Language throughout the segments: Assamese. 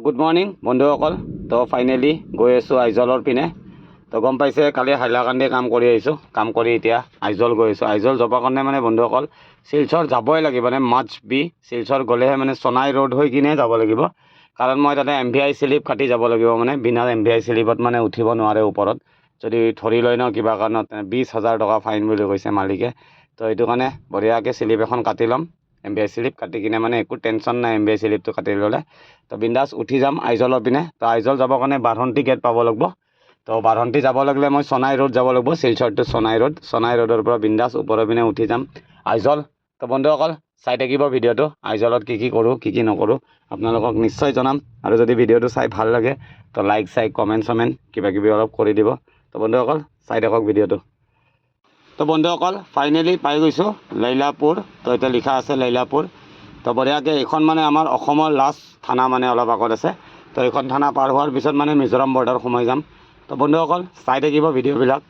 গুড মৰ্নিং বন্ধুসকল। তো ফাইনেলি গৈ আছোঁ আইজলৰ পিনে। তো গম পাইছে কালি হাইলাকান্দি কাম কৰি আহিছোঁ, কাম কৰি এতিয়া আইজল গৈ আছোঁ। আইজল যাবৰ কাৰণে মানে বন্ধুসকল শিলচৰ যাবই লাগিব, মানে মাষ্ট বি শিলচৰ গ'লেহে মানে সোণাই ৰোড হৈ কিনে যাব লাগিব। কাৰণ মই তাতে MVI স্লিপ কাটি যাব লাগিব, মানে বিনা MVI স্লিপত মানে উঠিব নোৱাৰে ওপৰত। যদি ধৰি লয় ন কিবা কাৰণত 20,000 টকা ফাইন বুলি কৈছে মালিকে। তো সেইটো কাৰণে বঢ়িয়াকৈ স্লিপ এখন কাটি ল'ম, MVI স্লিপ কাটি কিনে মানে একো টেনশ্যন নাই। MVI স্লিপটো কাটি ল'লে তো বিন্দাছ উঠি যাম আইজলৰ পিনে। তো আইজল যাবৰ কাৰণে বাঢ়ন্তি গেট পাব লাগিব। তো বাঢ়ন্তি যাব লাগিলে মই সোণাই ৰোড যাব লাগিব, শিলচৰ টু সোণাই ৰোডৰ পৰা বিন্দাছ ওপৰৰ পিনে উঠি যাম আইজল। তো বন্ধুসকল চাই থাকিব ভিডিঅ'টো, আইজলত কি কৰোঁ কি নকৰোঁ আপোনালোকক নিশ্চয় জনাম। আৰু যদি ভিডিঅ'টো চাই ভাল লাগে তো লাইক কমেণ্ট কিবাকিবি অলপ কৰি দিব। তো বন্ধুসকল চাই থাকক ভিডিঅ'টো। তো বন্ধুসকল ফাইনেলি পাই গৈছোঁ লাইলাপুৰ। তো এতিয়া লিখা আছে লাইলাপুৰ। তো বঢ়িয়াকৈ এইখন মানে আমাৰ অসমৰ লাষ্ট থানা, মানে অলপ আগত আছে। তো এইখন থানা পাৰ হোৱাৰ পিছত মানে মিজোৰাম বৰ্ডাৰ সোমাই যাম। তো বন্ধুসকল চাই থাকিব ভিডিঅ'বিলাক,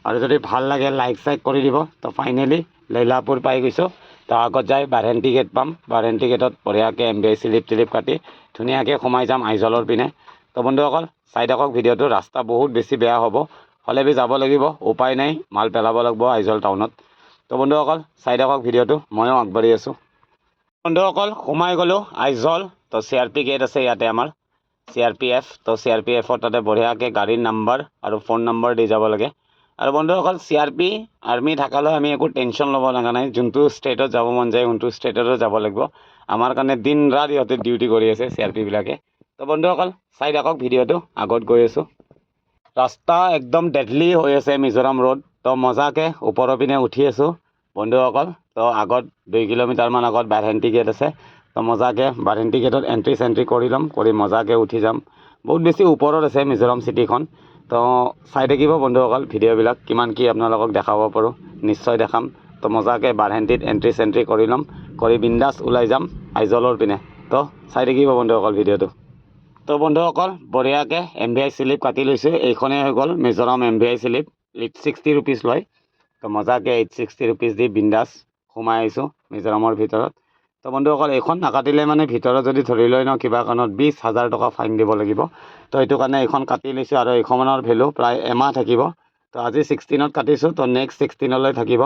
আৰু যদি ভাল লাগে লাইক কৰি দিব। তো ফাইনেলি লাইলাপুৰ পাই গৈছোঁ। তো আগত যাই বাঢ়েণ্টি গেট পাম, বাঢ়েণ্টি গেটত বঢ়িয়াকৈ MVI স্লিপ কাটি ধুনীয়াকৈ সোমাই যাম আইজলৰ পিনে। তো বন্ধুসকল চাই থাকক ভিডিঅ'টো। ৰাস্তা বহুত বেছি বেয়া হ'ব, হ'লেবি যাব লাগিব, উপায় নাই, মাল পেলাব লাগিব আইজল টাউনত। তো বন্ধুসকল চাই থাকক ভিডিঅ'টো, ময়ো আগবাঢ়ি আছোঁ। বন্ধুসকল সোমাই গ'লোঁ আইজল। তো CRP গেট আছে ইয়াতে আমাৰ, CRPF। তো CRPFৰ তাতে বঢ়িয়াকৈ গাড়ীৰ নাম্বাৰ আৰু ফোন নম্বৰ দি যাব লাগে। আৰু বন্ধুসকল CRP আৰ্মি থাকালৈ আমি একো টেনশ্যন ল'ব লগা নাই। যোনটো ষ্টেটত যাব মন যায় যোনটো ষ্টেটতো যাব লাগিব। আমাৰ কাৰণে দিন ৰাত ইহঁতে ডিউটি কৰি আছে CRP বিলাকে। তো বন্ধুসকল চাই থাকক ভিডিঅ'টো, আগত গৈ আছোঁ। ৰাস্তা একদম ডেডলি হৈ আছে মিজোৰাম ৰোড। তো মজাকৈ ওপৰৰ পিনে উঠি আছোঁ বন্ধুসকল। তো আগত 2 কিলোমিটাৰমান আগত বাঢ়েণ্টি গেট আছে। তো মজাকৈ বাঢ়েণ্টি গেটত এণ্ট্ৰি কৰি ল'ম, কৰি মজাকৈ উঠি যাম। বহুত বেছি ওপৰত আছে মিজোৰাম চিটিখন। তো চাই থাকিব বন্ধুসকল ভিডিঅ'বিলাক, কিমান কি আপোনালোকক দেখাব পাৰোঁ নিশ্চয় দেখাম। তো মজাকৈ বাঢ়েণ্টিত এণ্ট্ৰি কৰি ল'ম, কৰি বিন্দাছ ওলাই যাম আইজলৰ পিনে। তো চাই থাকিব বন্ধুসকল ভিডিঅ'টো। তো বন্ধুসকল বঢ়িয়াকৈ MVI স্লিপ কাটি লৈছোঁ। এইখনেই হৈ গ'ল মিজোৰাম MVI স্লিপ, 860 ৰুপিজ লয়। তো মজাকৈ 860 ৰুপিজ দি বিন্দাছ সোমাই আহিছোঁ মিজোৰামৰ ভিতৰত। তো বন্ধুসকল এইখন নাকাটিলে মানে ভিতৰত যদি ধৰি লয় ন কিবা কাৰণত 20,000 টকা ফাইন দিব লাগিব। তো সেইটো কাৰণে এইখন কাটি লৈছোঁ, আৰু এইখনৰ ভেলু প্ৰায় এমাহ থাকিব। তো আজি 16ত কাটিছোঁ, তো নেক্সট 16লৈ থাকিব।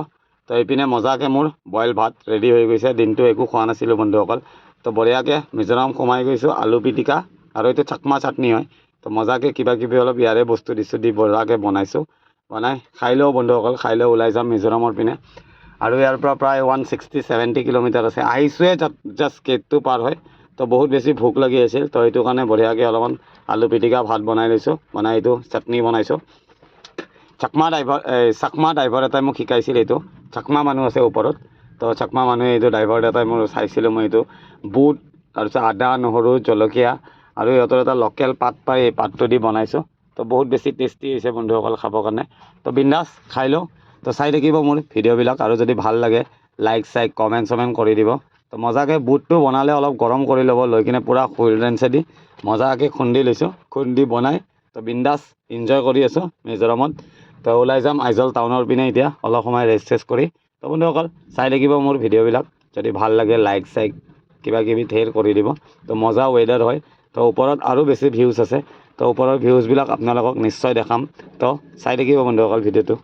তো এইপিনে মজাকৈ মোৰ বইল ভাত ৰেডি হৈ গৈছে, দিনটো একো খোৱা নাছিলোঁ বন্ধুসকল। তো বঢ়িয়াকৈ মিজোৰাম সোমাই গৈছোঁ, আলু পিটিকা আৰু এইটো চাকমা চাটনি হয়। তো মজাকৈ কিবাকিবি অলপ ইয়াৰে বস্তু দিছোঁ, দি বঢ়িয়াকৈ বনাইছোঁ। বনাই খাই লওঁ বন্ধুসকল, খাই লৈ ওলাই যাম মিজোৰামৰ পিনে। আৰু ইয়াৰ পৰা প্ৰায় 160-70 কিলোমিটাৰ আছে। আহিছোঁৱে জাষ্ট গেটটো পাৰ হয়। তো বহুত বেছি ভোক লাগি আছিল, তো সেইটো কাৰণে বঢ়িয়াকৈ অলপমান আলু পিটিকা ভাত বনাই লৈছোঁ, বনাই এইটো চাটনি বনাইছোঁ। চাকমা ড্ৰাইভাৰ এটাই মোক শিকাইছিল এইটো। চাকমা মানুহ আছে ওপৰত। তো চাকমা মানুহে এইটো ড্ৰাইভাৰ এটাই মোৰ চাইছিলোঁ, মই এইটো বুট তাৰপিছত আদা নহৰু জলকীয়া আৰু সিহঁতৰ এটা লোকেল পাত পায়, এই পাতটো দি বনাইছোঁ। তো বহুত বেছি টেষ্টি হৈছে বন্ধুসকল খাবৰ কাৰণে। তো বিন্দাছ খাই লওঁ। তো চাই থাকিব মোৰ ভিডিঅ'বিলাক, আৰু যদি ভাল লাগে লাইক কমেণ্ট কৰি দিব। তো মজাকৈ বুটটো বনালে অলপ গৰম কৰি ল'ব, লৈ কিনে পূৰা কোল্ড্ৰিংছেদি মজাকৈ খুন্দি লৈছোঁ, খুন্দি বনাই তো বিন্দাছ এনজয় কৰি আছোঁ মিজোৰামত। তো ওলাই যাম আইজল টাউনৰ পিনে এতিয়া অলপ সময় ৰেষ্ট কৰি। তো বন্ধুসকল চাই থাকিব মোৰ ভিডিঅ'বিলাক, যদি ভাল লাগে লাইক কিবাকিবি ধেৰ কৰি দিব। তো মজা ৱেডাৰ হয়। তো ওপৰত আৰু বেছি ভিউজ আছে। তো ওপৰৰ ভিউজবিলাক আপোনালোকক নিশ্চয় দেখাম। তো চাই থাকিব বন্ধুসকল ভিডিঅ'টো।